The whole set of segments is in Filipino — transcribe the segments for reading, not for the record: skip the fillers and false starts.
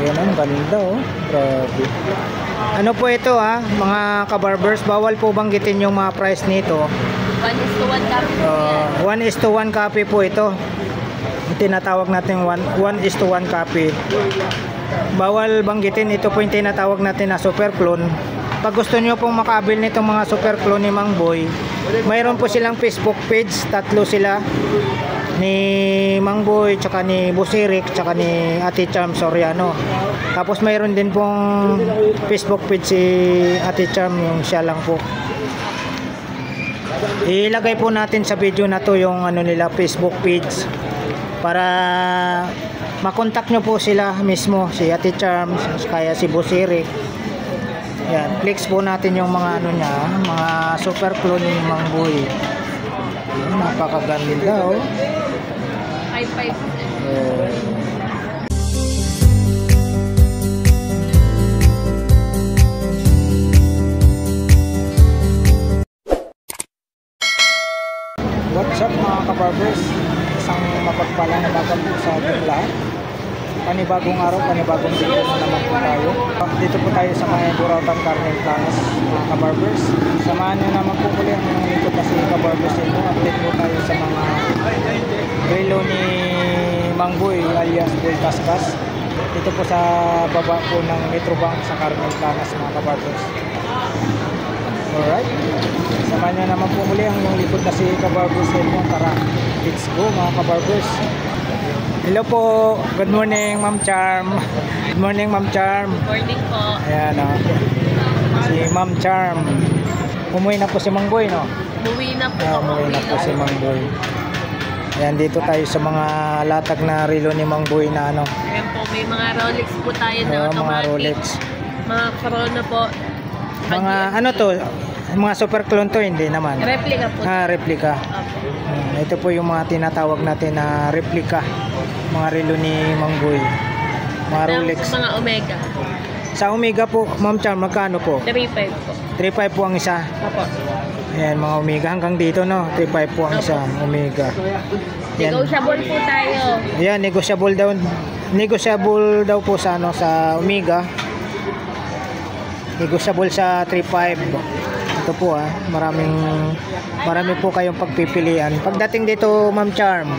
Yan ang ganda oh. Grabe. Ano po ito mga kabarbers, bawal po banggitin yung mga price nito. 1:1 copy po yan. 1:1 copy po ito. Tinatawag natin 1:1 copy. Bawal banggitin, ito po yung tinatawag natin na super clone. Pag gusto nyo pong makabil nitong mga super clone ni Mang Boy, mayroon po silang Facebook page, tatlo sila, ni Mang Boy, tsaka ni Busirik, tsaka ni Ate Charm Soriano. Tapos mayroon din pong Facebook page si Ate Charm, yung siya lang po. Ilagay po natin sa video na to yung ano nila, Facebook page, para makontak nyo po sila mismo, si Ate Charm, kaya si Busirik. Yan, flex po natin yung mga ano niya, mga super clone ni Mang Boy. Napakaganda oh. 5.5. What's up mga kabarbers? Isang mapagpalang umaga po sa ating lahat. Panibagong araw, panibagong video na naman po tayo. Dito po tayo sa mga Burautan Carmen Planas mga kabarbers. Samahan nyo naman po muli ang mga likod na si kabarbers ito. Update po tayo sa mga relo ni Mang Boy alias Boy Kaskas. Dito po sa baba po ng Metrobank sa Carmen Planas mga kabarbers. Alright, samahan nyo naman po muli ang yung likod na si kabarbers ito. Tara, let's go mga kabarbers. Hello po, good morning Ma'am Charm. Good morning Ma'am Charm. Good morning po. Ayan si Ma'am Charm. Umuwi na po si Mang Boy no? Umuwi na po. Umuwi na po si Mang Boy. Ayan, dito tayo sa mga latag na relo ni Mang Boy na ano. Ayan po, may mga Rolex po tayo na automatic. Mga Rolex. Mga Corona po. Mga ano to, mga super clone to, hindi naman. Replica po. Replica. Ito po yung mga tinatawag natin na replica. Mga relo ni Mang Boy. Mga Rolex. Mga Omega. Sa Omega po, Ma'am Charm, magkano po? 3.5 po. 3.5 po ang isa. Opo. Ayan, mga Omega. Hanggang dito, no? 3.5 po ang isa. Omega. Ayan. Negotiable po tayo. Ayan, negotiable daw. Negotiable daw po sa, ano, sa Omega. Negotiable sa 3.5. Ito po marami po kayong pagpipilian. Pagdating dito, Ma'am Charm.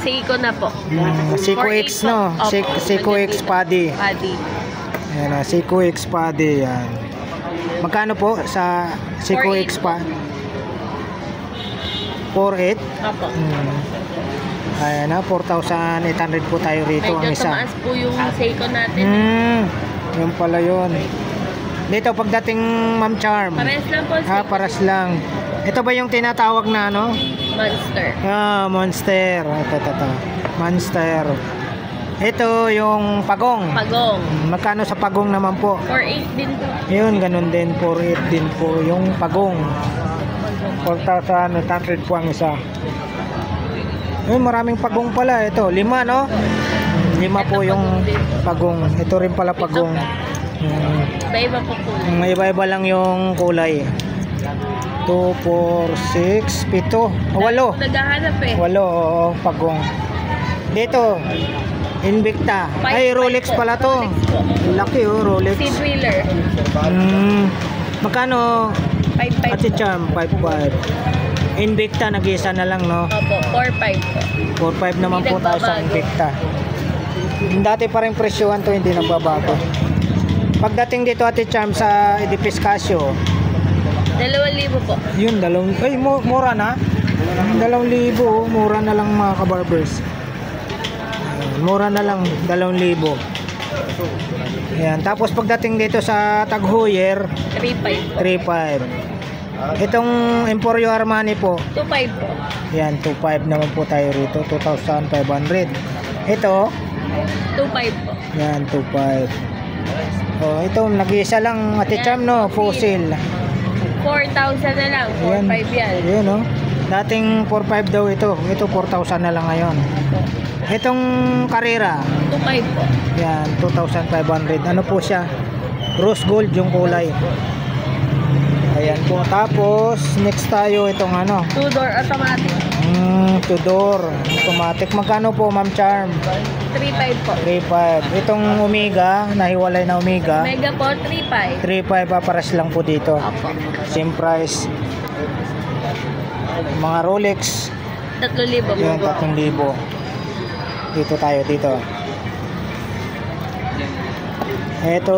Seiko na po. Seiko X, no? Seiko X Paddy. Ayan, Seiko X Paddy. Yan. Magkano po sa Seiko X Paddy? 4.8? Opo. Ayan na, 4,800 po tayo rito. Medyo ang isa. tumaas po yung Seiko natin. Yun pala yun. Dito pagdating Ma'am Charm. Pares lang po. Pares lang. Ito ba yung tinatawag na ano? Monster. Monster. Ito. Monster. Ito yung pagong. Pagong. Magkano sa pagong naman po? 4.8 din po. Yun, ganun din. 4.8 din po yung pagong. 4,800 po ang isa. Yun, maraming pagong pala. Ito, 5 no? 5 po yung pagong. Ito rin pala pagong. Iba-iba po kulay. Iba-iba lang yung kulay. 2, 4, 6, 7, 8. Naghahanap 8, oo, pagong. Dito, Invicta. Ay, Rolex pala to. Laki oh, Rolex. Seed Wheeler. Magkano? 5.5. Ate Charm, 5.5. Invicta, nag-isa na lang, no? Opo, 4.5 po. 4.5 naman po tayo sa Invicta. Dati pa rin presyohan to, hindi nagbabago. Pagdating dito, Ate Charm, sa Edipis Casio, 2,000 po. Yun, mura na. 2,000, mura na lang mga kabarbers. Mura na lang, 2,000. Ayan, tapos pagdating dito sa Taghoyer, 3.5. Itong Emporio Armani po, 2.5 po. Yan, 2.5 naman po tayo rito, 2,500. Ito, 2.5 po. yan, 2.5. Ito, nag-iisa lang, Ate Charm, no? Fossil. 4,000 na lang, 4.5 yan. Yun, no? Dating 4.5 daw ito. Ito 4,000 na lang ngayon. Itong Carrera, 2.5 po. yan, 2,500. Ano po siya? Rose gold yung kulay. Ayan po. Tapos next tayo itong ano, 2-door automatic. Tudor. Automatic. Magkano po, Ma'am Charm? 3.5 po. 3.5. Itong Omega, nahiwalay na Omega. Mega po, 3.5. 3.5 paparas lang po dito. Opo. Same price. Mga Rolex. 3,000 po. Yun, 3,000. Dito tayo, dito. Ito,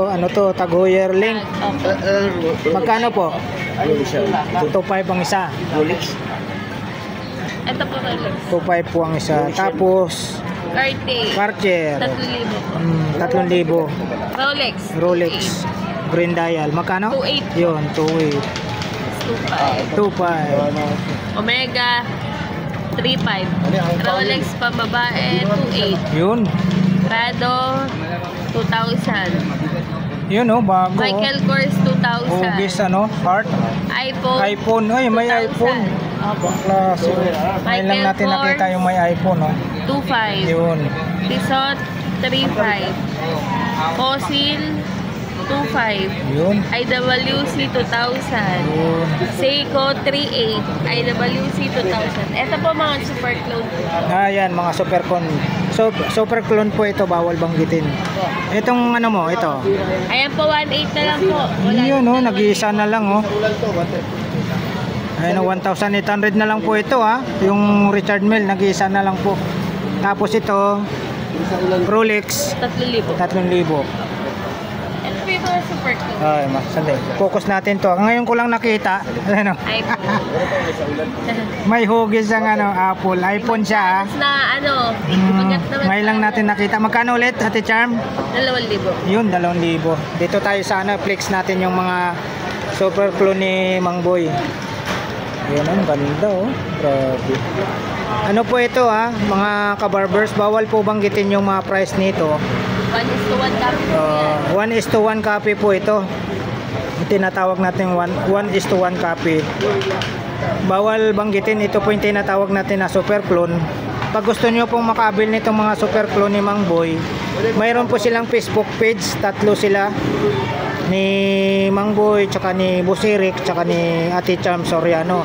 ano to, Tag Heuer Link. Opo. Magkano po? 2.5 ang isa. Ito po Rolex. 2.5 po ang isa. Tapos, Cartier. Cartier. 3,000 po. 3,000. Rolex. Rolex. Green dial. Magkano? 2.8. Yun, 2.8. 2.5. 2.5. Omega, 3.5. Rolex pambabae, 2.8. Yun. Prado, 2,000. Yun oh, bago. Michael Kors, 2,000. Hugis ano, heart. iPhone, iPhone. Ay, may 2,000. iPhone. Opo. Klase. Ngayon lang natin Kors. nakita yung may iPhone, oh. 2.5. Yun. Tissot, 3.5. Fossil, 2.5. Yun. IWC, 2,000. Yun. Seiko, 3.8. IWC, 2,000. Ito po mga super clone. Yan, mga super clone. So, super clone po ito, bawal banggitin. Itong ano mo, ito. Ayan po, 1.8 na lang po. Wala Yun, na oh, po. nag-iisa na lang, oh. Ayun, 1,800 na lang po ito, ha. Yung Richard Mille, nag-iisa na lang po. Tapos ito, Rolex, 3,000. 3,000. Ito po yung mga super clone. Ay, sandali. Focus natin to. Ngayon ko lang nakita. Ano, iPhone. may hugis ang ano, Apple. iPhone siya, ha. Tapos na ano, magat naman. Ngayon lang natin nakita. Magkano ulit, Ate Charm? 2,000. Yun, 2,000. Dito tayo sa ano, flex natin yung mga super clone ni Mang Boy. Yan, ang ganda, oh. Grabe. Ano po ito, ha? Mga kabarbers, bawal po banggitin yung mga price nito. 1:1 copy po yan. 1:1 copy po ito. Tinatawag natin 1:1 copy. Bawal banggitin, ito po yung tinatawag natin na super clone. Pag gusto nyo pong makabil nitong mga super clone ni Mang Boy, mayroon po silang Facebook page, 3 sila, ni Mang Boy, tsaka ni Busirik, tsaka ni Ate Charm Soriano.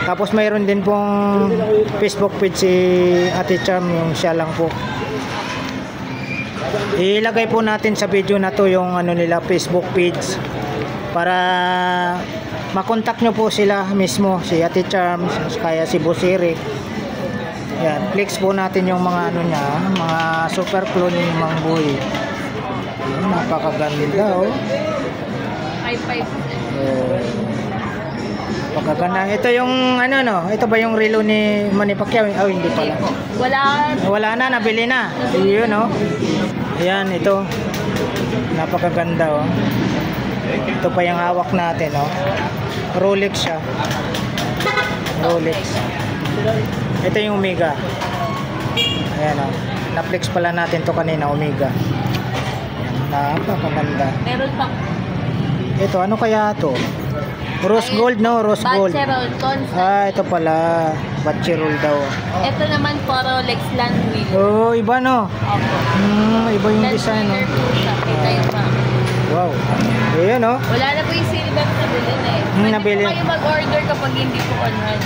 Tapos mayroon din pong Facebook page si Ate Charm, yung siya lang po. Ilagay po natin sa video na to yung ano nila, Facebook page, para makontak nyo po sila mismo, si Ate Charm, kaya si Busirik. Yan, flex po natin yung mga ano niya, mga super clone ni Mang Boy. Napakaganda, oh. 5.5. Pagkaganda. Ito yung ano, no, ito ba yung relo ni Manny Pacquiao? Oh, hindi pala. Wala Na, nabili na. Yun, no. Ayan, ito. Napakaganda, oh. Ito pa yung hawak natin, oh. Rolex siya. Rolex. Ito yung Omega. Ayan, oh. Na-flex pala natin to kanina, Omega. Napakaganda. meron pang Ito, ano kaya to? Rose gold, no? Rose gold. Batcherol Constant. Ito pala. Batcherol daw. Ito naman po Rolex Landwheel. Oh, iba, no? Opo. Iba yung design, no? Landwheeler po siya. Kita yung pa. Wow. Ayan, no? Wala na po yung silver na bilhin eh. Pwede nabili. po kayo mag-order kapag hindi po online.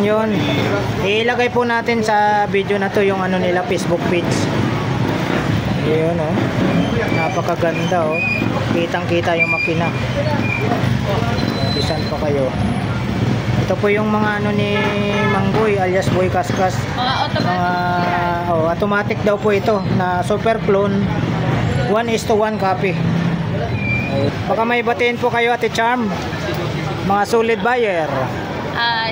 Yun. Ilagay po natin sa video na to yung ano nila, Facebook page. Ayan, no? Napakaganda, oh. Kitang-kita yung makina. Bisan pa kayo. Ito po yung mga ano ni Mang Boy alias Boy Kaskas. Mga automatic. Automatic daw po ito na super clone. 1:1 copy. Baka may batiin po kayo, Ate Charm. Mga solid buyer.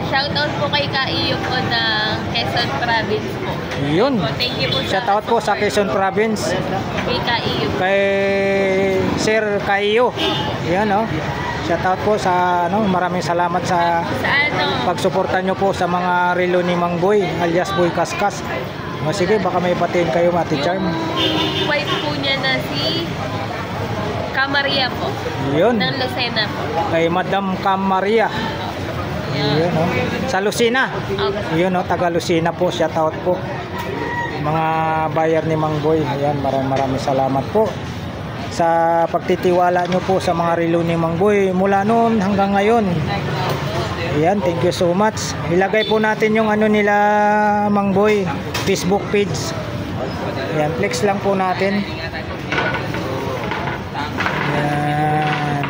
Shoutout po kay Kaiyo po ng Quezon Province po. Yun. So, thank you po Shout out po sa Quezon Province. kay Kaiyo. Kay Sir Kayo. Yan, no. Shout out po sa ano, maraming salamat sa Sa ano, pagsuporta nyo po sa mga relo ni Mang Boy alias Boy Kaskas. Sige, baka may batiin kayo, Ate Charm. wife po niya na si Camaria po. Yun. Ng Lucena po. Kay Madam Camaria. Yun, no. Sa Lucena. Okay. Yun, no, taga Lucena po. Shout out po. Mga buyer ni Mang Boy. Ayan, maraming salamat po sa pagtitiwala nyo po sa mga relo ni Mang Boy mula noon hanggang ngayon. Ayan, thank you so much. Ilagay po natin yung ano nila, Mang Boy, Facebook page. Ayan, flex lang po natin. Ayan.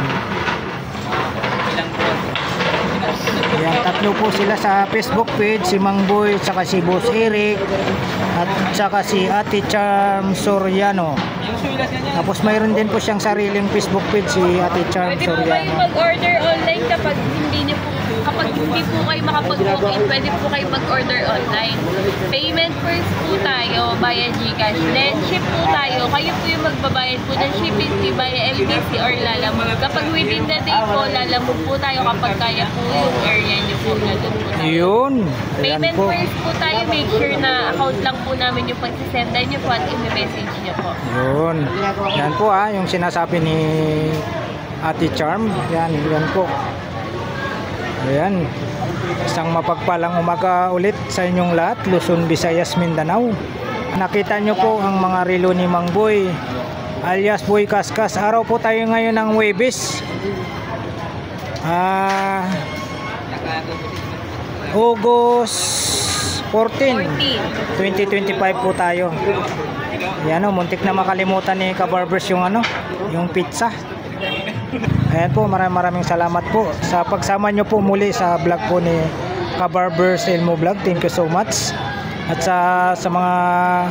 Ayan, tatlo po sila sa Facebook page, si Mang Boy, saka si Boss Eric, at saka si Ate Charm Soriano. Tapos mayroon din po siyang sariling Facebook page, si Ate Charm Pwede po kayo Soriano. mag-order online kapag hindi po kayo makapag-booking, pwede po kayo mag-order online. Payment first po tayo via GCash. Then ship po tayo. Kayo po yung magbabayad po ng shipping fee via MTC or Lalamove. Kapag within the day po, Lalamove po tayo kapag kaya po yung area nyo po na doon po tayo. Yun. Ayan Payment po. first po tayo. Make sure na account lang po namin yung pagsisendan nyo po at i-message nyo po. Yun. Yan po yung sinasabi ni Ate Charm. Yan po. Ayan. Isang mapagpalang umaga ulit sa inyong lahat, Luzon, Visayas, Mindanao. Nakita nyo po ang mga relo ni Mang Boy, alias Boy Kaskas. Araw po tayo ngayon ng Huwebes. August 14, 2025 po tayo. Yan muntik na makalimutan ni Kabarbers yung yung pizza. Ayan po, maraming salamat po sa pagsama nyo po muli sa vlog po ni Kabarbers Elmo Vlog. Thank you so much. At sa mga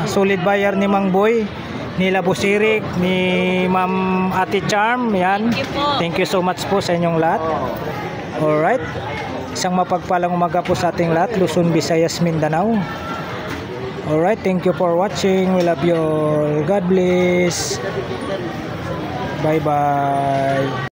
solid buyer ni Mang Boy, nila Busirik, ni Ma'am Ate Charm, yan. Thank you so much po sa inyong lahat. Alright. Isang mapagpalang umaga po sa ating lahat, Luzon, Visayas, Mindanao. Alright, thank you for watching. We love you all. God bless. Bye-bye.